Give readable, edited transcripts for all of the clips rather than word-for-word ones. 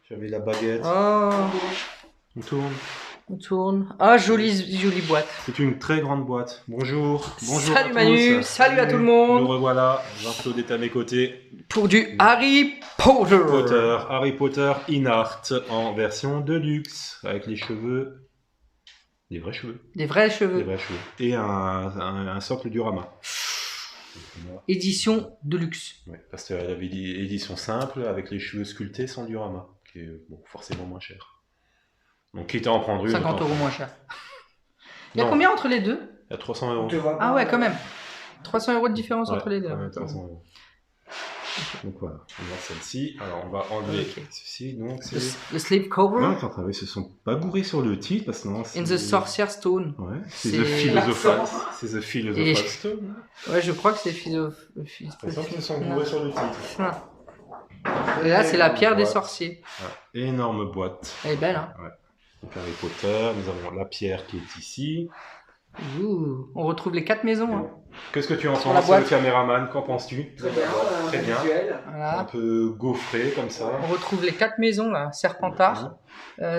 J'avais la baguette. Oh, On tourne. on tourne. Ah, jolie boîte. C'est une très grande boîte. Bonjour. Bonjour Salut à Manu, tous. salut à tout le monde. Nous revoilà. Jean-Claude est à mes côtés. Pour du Harry Potter. Harry Potter in art en version deluxe avec les cheveux, des vrais cheveux, Des vrais cheveux. et un socle Diorama. Édition de luxe. Ouais, parce qu'elle avait dit édition simple avec les cheveux sculptés sans Diorama, qui est forcément moins cher. Donc quitte à en prendre une. 50 € moins cher. Il y a Non. combien entre les deux? Il y a 300 €. Ah ouais, quand même. 300 € de différence Ouais, entre les deux. quand même 300 €. Donc voilà, on va celle-ci. Alors on va enlever ceci. Donc c'est. Le slave cover. Non, attends, ils se sont pas gourés sur le titre parce que non. In the Sorcerer's Stone. Ouais, c'est C'est The Philosopher's. C'est The Philosopher's Stone. Ouais, je crois que c'est Ils se sont gourés sur le titre. Et là, c'est la pierre des sorciers. Ouais. Énorme boîte. Elle est belle, hein. Ouais. Donc Harry Potter, nous avons la pierre qui est ici. Ouh, on retrouve les 4 maisons. Hein. Qu'est-ce que tu en Sur la penses, boîte. le caméraman? Qu'en penses-tu? Très bien, Très bien. visuel. Un Voilà. peu gaufré comme ça. On retrouve les 4 maisons là. Serpentard,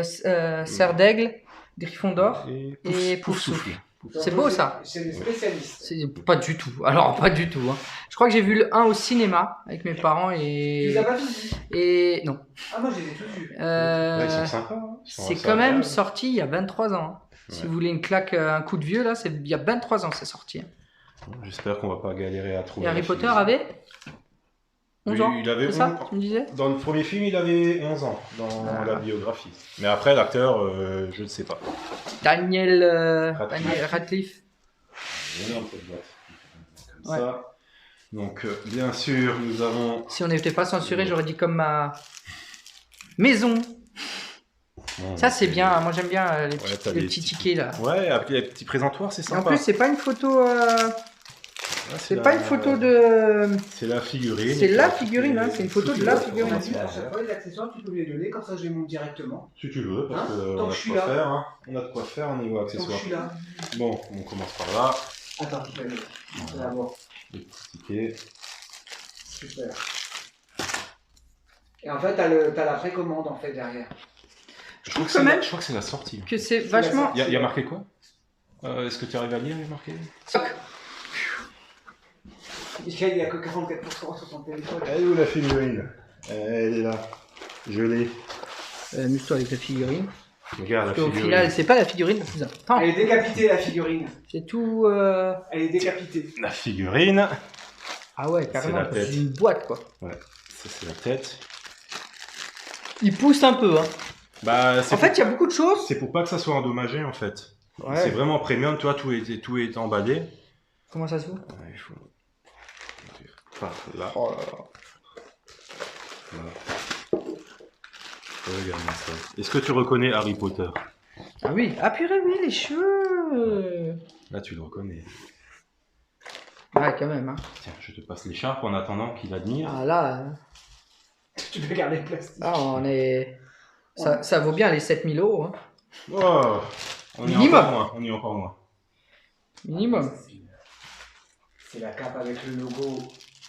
Serre d'Aigle, Gryffondor et Poufsouffle. C'est beau ça. C'est des spécialistes. C'est pas du tout. Alors pas du tout. Hein. Je crois que j'ai vu le 1 au cinéma avec mes parents Tu et les as pas tous vus? et non. Ah, moi je les ai tous vus. Ouais, ils sont sympas. Hein. Ils sont C'est assez quand même agréables. sorti il y a 23 ans. Hein. Si Ouais. vous voulez une claque, un coup de vieux là, c'est il y a 23 ans c'est sorti. Hein. J'espère qu'on va pas galérer à trouver. Et Harry la Potter fille. avait 11 ans. Il avait C'est ça 11. tu me disais? Dans le premier film, il avait 11 ans dans Ah. la biographie. Mais après, l'acteur, je ne sais pas. Daniel Radcliffe. Radcliffe. Énorme cette boîte. Comme Ouais. ça. Donc, bien sûr, nous avons. Si on n'était pas censuré, j'aurais dit comme ma maison. Bon, Ça c'est bien, moi j'aime bien les, Ouais, petits, t'as les des petits petits- tickets là. Ouais, avec les petits présentoirs, c'est Et en sympa. plus c'est pas une photo, Ouais, c'est pas une photo de... C'est la figurine. C'est la figurine, hein, c'est une photo de la figurine. À chaque fois, les accessoires, tu peux me les donner, comme ça je les monte directement. Si tu veux, parce Hein, qu'on tant a que de je suis quoi là. faire. Hein. On a de quoi faire au niveau Donc je accessoires. suis là. Bon, on commence par là. Attends, je vais aller. D'abord. Les petits tickets. Super. Et en fait, t'as la précommande en fait derrière. Je crois que quand c'est même la, je crois que c'est la sortie. Que c'est vachement... Il y a marqué quoi? Est-ce que tu arrives à lire les marqué? Michel, il a que 44% sur son téléphone. Elle est où la figurine? Elle est là. Je l'ai. Amuse-toi avec la figurine. Regarde la Parce qu'au figurine. final c'est pas la figurine la plus importante. Elle est décapitée la figurine. C'est tout... Elle est décapitée. La figurine. Ah ouais, carrément, la tête. c'est une boîte quoi. Ouais, ça c'est la tête. Il pousse un peu, hein. Bah, En fait, il y a beaucoup de choses. c'est pour pas que ça soit endommagé en fait. Ouais. C'est vraiment premium, toi, tout est emballé. Comment ça se fait? Ouais, il faut. Par là. Oh là là. Voilà. Regarde-moi ça. Est-ce que tu reconnais Harry Potter? Ah oui, ah purée, oui, les cheveux. Là, tu le reconnais. Ouais, quand même, hein. Tiens, je te passe l'écharpe en attendant qu'il admire. Ah là, Tu peux garder le plastique. on est... Ça vaut bien les 7000 €, hein. Oh, on y est Minimum. encore moins. On y est encore moins. Minimum. C'est la cape avec le logo.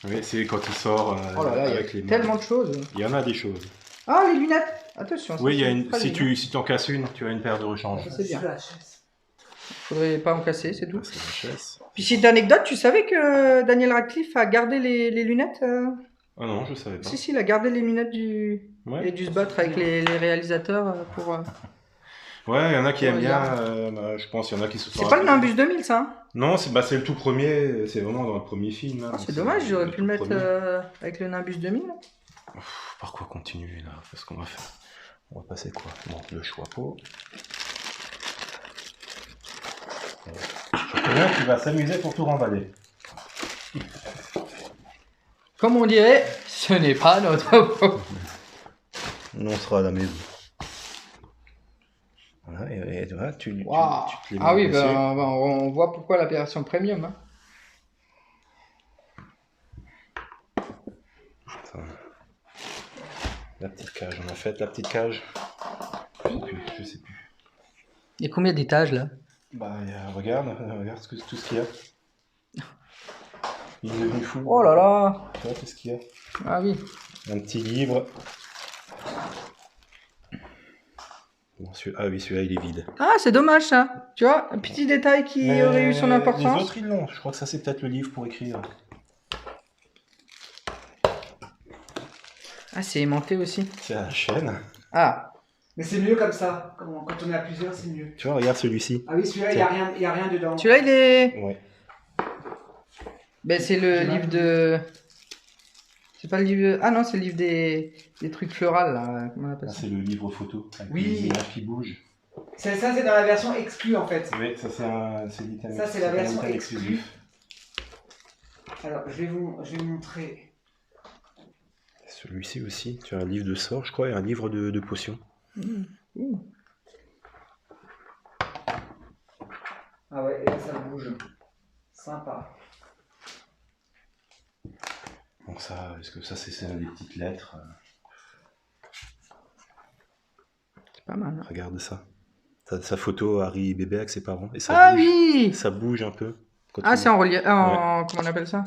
Oui, c'est quand il sort Oh là là, il y avec a les tellement de choses. Il y en a des choses. Ah, les lunettes. Attention. Oui, ça, il y a c'est une. très Si joli, hein. tu en casses une, tu as une paire de rechange. Ça, c'est bien. Sous la chaise. Faudrait pas en casser, c'est tout. Ah, c'est la chaise. Petite anecdote, tu savais que Daniel Radcliffe a gardé les lunettes Ah non, je savais pas. Si, il a gardé les lunettes du... Il a Ouais. dû se battre avec les réalisateurs pour... Ouais, il y en a qui aiment Ouais, bien. Bah, je pense qu'il y en a qui se sont. C'est pas le Nimbus 2000, ça, hein? Non, c'est le tout premier. C'est vraiment dans le premier film. hein, Ah, donc c'est dommage, j'aurais pu tout le mettre premier. avec le Nimbus 2000. là. Par quoi continuer là? Qu'est-ce qu'on va faire? On va passer quoi? Bon, le chapeau. Quelqu'un qui va s'amuser pour tout remballer. Comme on dirait, ce n'est pas notre faute. Nous, on sera à la maison. Voilà, et voilà, tu Waouh. te les mets Ah oui, dessus. on voit pourquoi la version premium. Hein. Attends. La petite cage, on a fait la petite cage. Je sais plus. Il y a combien d'étages là? Bah, regarde tout ce qu'il y a. Il est devenu fou. Oh là là! Tu vois, qu'est-ce qu'il y a? Ah oui. Un petit livre. Bon, ah oui, celui-là, il est vide. Ah, c'est dommage ça. Tu vois, un petit détail qui aurait eu son importance. Les autres, ils l'ont. Je crois que ça, c'est peut-être le livre pour écrire. Ah, c'est aimanté aussi. C'est la chaîne. Ah. Mais c'est mieux comme ça. Quand on est à plusieurs, c'est mieux. Tu vois, regarde celui-ci. Ah oui, celui-là, il n'y a rien dedans. Celui-là, il est... Ouais. Ben, c'est le livre de... C'est pas le livre de... Ah non, c'est le livre des trucs florales, là. Comment on appelle ça? C'est le livre photo. Avec Oui. les images qui bougent. Ça, c'est dans la version exclue, en fait. Oui, ça, c'est l'item. Ça, c'est la version l'item exclue. Alors, je vais vous montrer. Celui-ci aussi. Tu as un livre de sorts, je crois, et un livre de potions. Ah ouais, et là, ça bouge. Sympa. Donc ça, est-ce que ça, c'est des petites lettres? C'est pas mal. Hein. Regarde ça. Sa photo, Harry bébé avec ses parents. Et ça Ah bouge. oui. Ça bouge un peu. Ah, c'est en relief. Comment on appelle ça?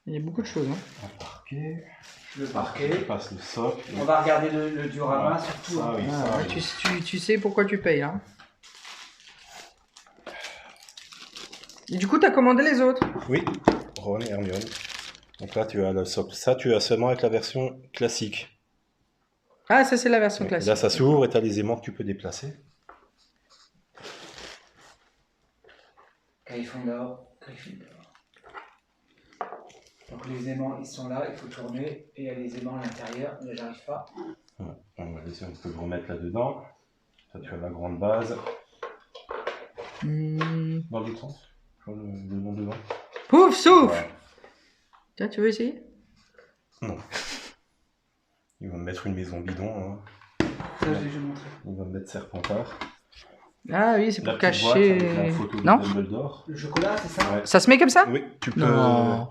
Il y a beaucoup de choses. Hein. Un parquet. Le parquet. Je passe le socle. On va regarder le diorama, surtout. Ça, Hein. oui, Ah, ça, ouais, oui. tu sais pourquoi tu payes. Hein. Et du coup, tu as commandé les autres? Oui, Ron et Hermione. Donc là, tu as le socle. Ça, tu as seulement avec la version classique. Ah, ça, c'est la version Ouais. classique. Là, ça s'ouvre et tu as les aimants que tu peux déplacer. Gryffondor. Donc les aimants, ils sont là, il faut tourner. Et il y a les aimants à l'intérieur, mais j'arrive pas. Ouais. On va laisser, on peut le remettre là-dedans. Ça, tu as la grande base. Dans l'autre sens. Je vois le nom devant. Pouf, souffle. Ouais. Tiens, tu veux essayer? Non. Il va me mettre une maison bidon. Hein. Ça, je l'ai déjà montré. Il va me mettre Serpentard. Ah oui, c'est La pour petite boîte cacher... avec la photo de Non? Dumbledore. Le chocolat, c'est ça? Ouais. Ça se met comme ça? Oui, tu peux, Non.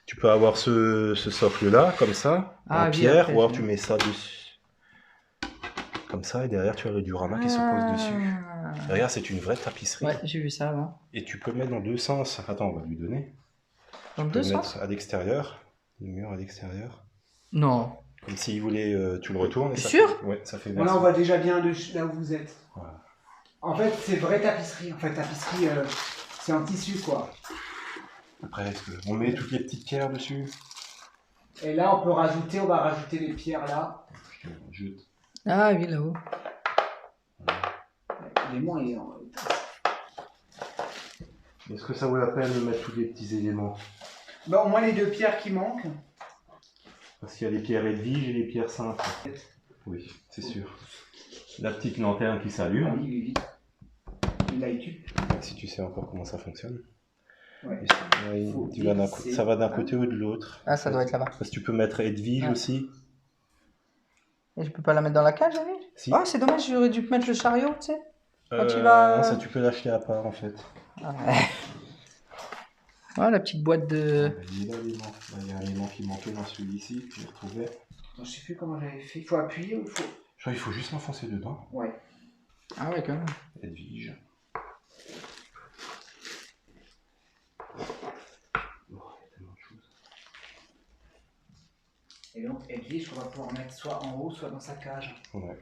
tu peux avoir ce socle-là, comme ça, Ah en oui, pierre, après, ou alors c'est tu mets ça dessus. Comme ça, et derrière tu as le diorama qui se pose dessus. Derrière, c'est une vraie tapisserie. Ouais, j'ai vu ça avant. Et tu peux mettre dans deux sens. Attends, on va lui donner. Dans Tu peux deux le sens? mettre à l'extérieur, le mur à l'extérieur. Non. Comme s'il voulait, tu le retournes. Et T'es ça sûr? fait, ouais, ça fait Bon, là, version. on voit déjà bien là où vous êtes. Voilà. En fait, c'est vraie tapisserie. En fait, tapisserie, c'est en tissu, quoi. Après, on met toutes les petites pierres dessus. Et là, on va rajouter les pierres là. Je... Ah oui, là-haut. L'élément est Est-ce que ça vaut la peine de mettre tous les petits éléments? Bon, au moins les deux pierres qui manquent. Parce qu'il y a les pierres Edwige et les pierres simples. Oui, c'est sûr. La petite lanterne qui Ah s'allume. oui, vite. Il l'a eu. Si tu sais encore comment ça fonctionne. Ouais. Ouais, Faut tu vas glisser. ça va d'un côté ou de l'autre. Ah, ça doit être là-bas. Parce que tu peux mettre Edwige Ah. aussi. Et je peux pas la mettre dans la cage, Annie? Si. Oh, c'est dommage, j'aurais dû mettre le chariot, tu sais. quand tu Non, vas- ça tu peux l'acheter à part en fait. Ah, ouais. Ah, la petite boîte de... Il y a l'élément. Il y a un élément qui manquait dans celui-ci, que j'ai retrouvé. Je sais plus comment j'avais fait. Il faut appuyer ou il faut. Je crois qu'il faut juste l'enfoncer dedans. Ouais. Ah ouais, quand même. Edwige. Oh, il y a tellement de choses. Et donc, Edwige, on va pouvoir mettre soit en haut, soit dans sa cage. Ouais.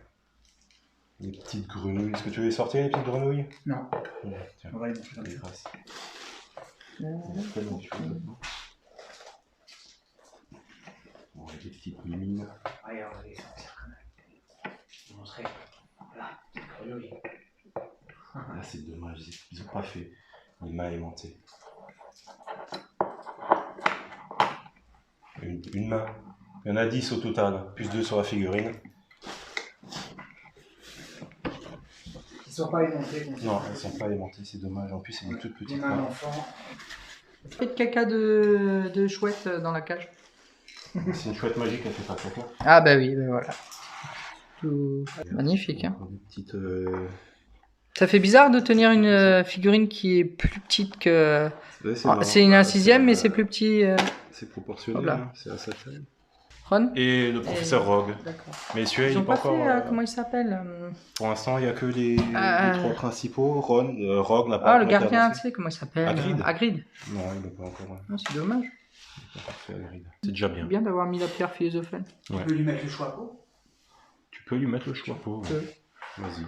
Les petites grenouilles. Est-ce que tu veux les sortir, les petites grenouilles? Non. Ouais, tiens. On va les montrer comme Les ça. grâces. Il y a tellement de choses là-dedans. Bon, et des petites mines. Allez, on va les sortir quand même. Je vais montrer. Voilà, grenouille. Là, c'est dommage, ils ont pas fait une main aimantée. Une main. Il y en a 10 au total, plus 2 sur la figurine. Ils sont pas aimantés. Non, elles sont pas aimantées, c'est dommage. En plus, c'est des toutes Des petites mains mains. d'enfant. Fais de caca de chouette dans la cage. C'est une chouette magique, elle fait pas caca. Ah bah oui, bah voilà. Tout... Magnifique, hein. Encore des petites. Ça fait bizarre de tenir une figurine qui est plus petite que... Ouais, Ah, c'est une 1/6, mais c'est plus petit. C'est proportionnel, Hop là. hein, c'est à sa taille. Ron? Et le professeur Rogue. D'accord. Mais celui-là, Ils il ont est pas pas fait, encore. comment il s'appelle Pour l'instant, il n'y a que les Ah, trois principaux. Rogue n'a pas Ah, le encore été gardien, avancé. tu sais, comment il s'ppelle Hagrid. Hagrid. Non, il n'est pas encore. Non, c'est dommage. Parfait, Hagrid. C'est déjà bien. Bien d'avoir mis la pierre philosophale. Tu Ouais. peux lui mettre le choix-peau. Tu peux lui mettre le chapeau. Ouais. Peux. Vas-y.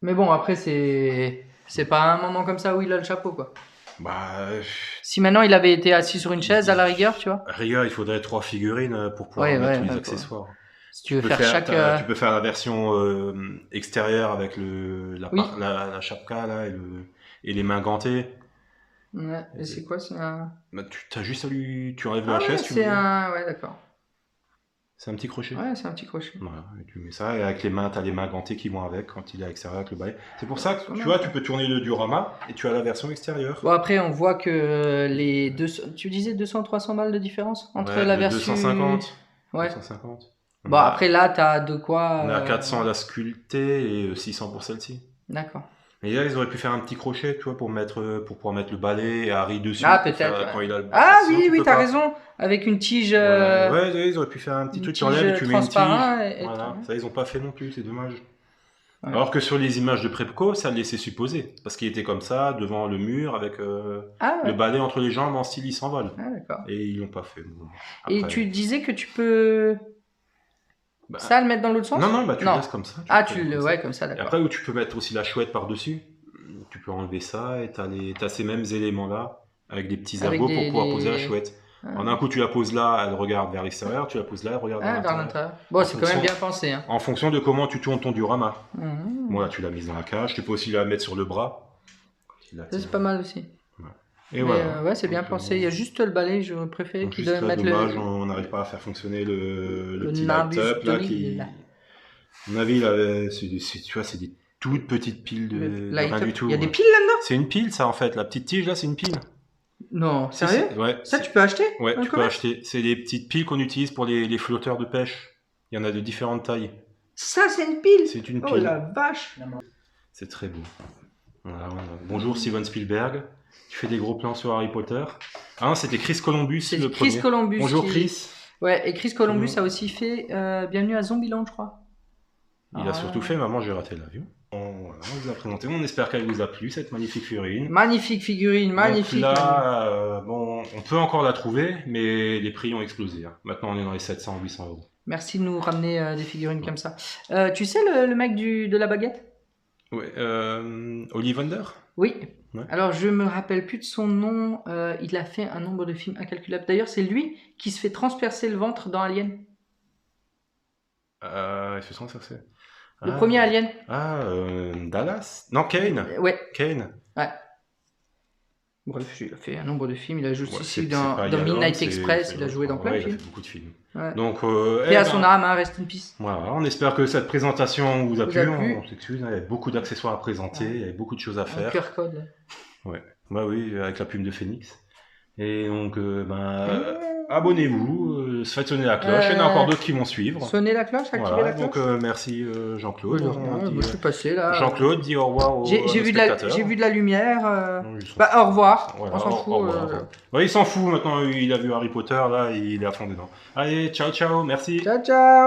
Mais bon, après, c'est pas un moment comme ça où il a le chapeau, quoi. Bah, Si maintenant il avait été assis sur une chaise, à la rigueur, tu vois. à rigueur, il faudrait 3 figurines pour pouvoir Ouais, mettre ouais, tous les ouais, accessoires. Si tu veux Tu peux faire chaque. tu peux faire la version extérieure avec la, Oui. la chapka là, et les mains gantées. Ouais, et c'est quoi? C'est un. Bah, tu as juste à lui. Tu enlèves Ah la ouais, chaise, tu c'est mets. un. Ouais, d'accord. C'est un petit crochet. Ouais, c'est un petit crochet. Voilà, et tu mets ça, et avec les mains, tu as les mains gantées qui vont avec quand il est à l'extérieur avec le balai. C'est pour ça que tu vois, tu peux tourner le diorama et tu as la version extérieure. Bon, après, on voit que les 200. Tu disais 200-300 balles de différence entre Ouais, la de version. 250. Ouais. 250. Bon, après, là, t'as de quoi. On est à 400 à la sculptée et 600 pour celle-ci. D'accord. Et là, ils auraient pu faire un petit crochet, tu vois, pour pouvoir mettre le balai et Harry dessus. Ah, pour peut-être, faire- ouais. Quand il a le Ah sinon, oui, tu oui, peux t'as pas. raison. Avec une tige. Ouais, ils auraient pu faire un petit une truc, tu tige enlèves et tu mets une tige. transparent et Voilà, tout. ça, ils ont pas fait non plus, c'est dommage. Ouais. Alors que sur les images de Prepco, ça le laissait supposer. Parce qu'il était comme ça, devant le mur, avec Ah le ouais. balai entre les jambes en style il s'envole. Ah, d'accord. Et ils l'ont pas fait. Bon, Et après- tu disais que tu peux. Bah, Ça, le mettre dans l'autre sens? non, bah tu le laisses comme ça. Ah, le tu fais le. comme Ouais, ça. comme ça, Et d'accord. après, où tu peux mettre aussi la chouette par-dessus, tu peux enlever ça et t'as ces mêmes éléments-là, avec des petits Avec abos des- pour pouvoir des- poser la chouette. Ah. En un coup, tu la poses là, elle regarde vers l'extérieur, tu la poses là, elle regarde Ah, vers dans l'intérieur. l'intérieur. Bon, En c'est quand même fonction- bien pensé. Hein. En fonction de comment tu tournes ton diorama. Mhm. Moi, là, tu l'as mise dans la cage, tu peux aussi la mettre sur le bras. Ça, c'est pas mal aussi. Et Mais, voilà. ouais, c'est bien Donc, pensé. Il y a juste le balai, je préfère donc qu'il juste doit là, mettre dommage, le. on n'arrive pas à faire fonctionner le Le petit Nimbus light-up là 2000, qui. là. À mon avis, là, tu vois, c'est des toutes petites piles Le de light rien up. du tout. Il y a des piles là-dedans? C'est une pile, ça en fait. La petite tige là, c'est une pile. Non, Si, sérieux? ouais. Ça, tu peux acheter? Ouais, dans le tu peux commerce? acheter. C'est des petites piles qu'on utilise pour les flotteurs de pêche. Il y en a de différentes tailles. Ça, c'est une pile? C'est une Oh pile. la vache! C'est très beau. Voilà, bonjour Steven Spielberg. Tu fais des gros plans sur Harry Potter. Ah non, c'était Chris Columbus C'est le Chris premier. Columbus. Bonjour qui- Chris. Ouais, et Chris Columbus Mhm. a aussi fait Bienvenue à Zombieland, je crois. Il Ah. a surtout fait Maman, j'ai raté l'avion. Voilà, on vous a présenté. On espère qu'elle vous a plu, cette magnifique figurine. Magnifique figurine, magnifique. Donc là, bon, on peut encore la trouver, mais les prix ont explosé. Hein. Maintenant, on est dans les 700-800 euros. Merci de nous ramener des figurines comme ça. Tu sais le mec de la baguette? Ouais, Ollivander. Oui. Ouais. Alors, je me rappelle plus de son nom. Il a fait un nombre de films incalculable. D'ailleurs, c'est lui qui se fait transpercer le ventre dans Alien. Il se sent ça, c'est. Le premier Alien. Dallas. Non, Kane. Ouais. Kane. Bref, il a fait un nombre de films. Il a joué Ouais, aussi c'est dans pas dans Yalom, Midnight c'est- Express. c'est Il a l'autre. joué dans plein Ouais, de il a films. fait beaucoup de films. Ouais. Donc, Et à son âme, hein, rest in peace. Voilà, on espère que cette présentation vous a Vous plu. a plu. On s'excuse, il y avait beaucoup d'accessoires à présenter, Ouais. il y avait beaucoup de choses à Un faire. QR code. Bah oui, avec la plume de Phoenix. Et donc, abonnez-vous, faites sonner la cloche, il y en a encore d'autres qui vont suivre. Sonnez la cloche, activez Voilà, la cloche. donc merci Jean-Claude. Ouais, On dit, moi, je suis passé là. Jean-Claude dit au revoir aux J'ai vu de la, spectateurs. j'ai vu de la lumière. Non, ils sont- Bah, au revoir. Voilà, On s'en au fout. revoir. Ouais, il s'en fout maintenant, il a vu Harry Potter, là, il est à fond dedans. Allez, ciao, ciao, merci. Ciao, ciao.